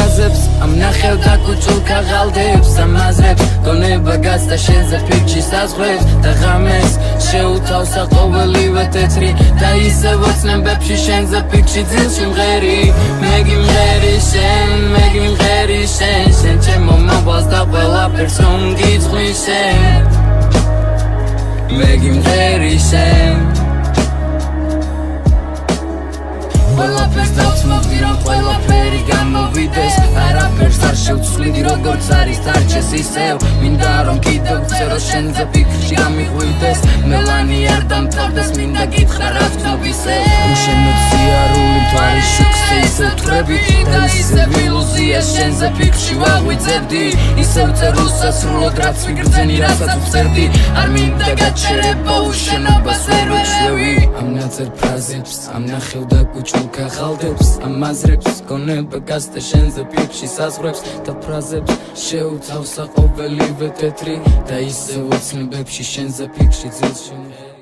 ფრაზებს ამ ნახევ დაკუჭულ ქაღალდებს ამაზრებს გონება გასდა შენზე ფიქრში საზღვრებს და ღამეს შეუთავსა ყოველივე თეთრი და ისევ ოცნებებში შენზე ფიქრში ძილში მღერი მე გიმღერი შენ შენ ჩემო მომავალს და ყველაფერს რომ გიძღვი შენ მე გიმღერი შენ ყველაფერს დავწმობდი რომ ყველაფერი გამოვიდეს არაფერს არ შევცვლიდი როგორც არის დარჩეს ისევ მინდა რომ კიდევ ვწერო შენზე ფიქრში გამიღვივდეს მელანი არ დამთავრდეს მინდა გითხრა რა ვთქვი ისევ შემოციარული მთვარის შუქზე ისევ თვრები და ისევ ილუზია შენზე ფიქრში ვაღვიძებდი ისევ წერ უსასრულოდ რაც ვიგრძენი რასაც ვწერდი არ მინდა გაჩერება უშენობას ვერ ვეჩვევი ამ ნაძერ ფრაზებს ამ ნახევ დაკუჭულ ქაღალდებს ამაზრებს გონება გასდა შენზე ფიქრში საზღვრებს და ფრაზებს შეუთავსა ყოველივე თეთრი და ისევ ოცნებებში შენზე ფიქრში ძილში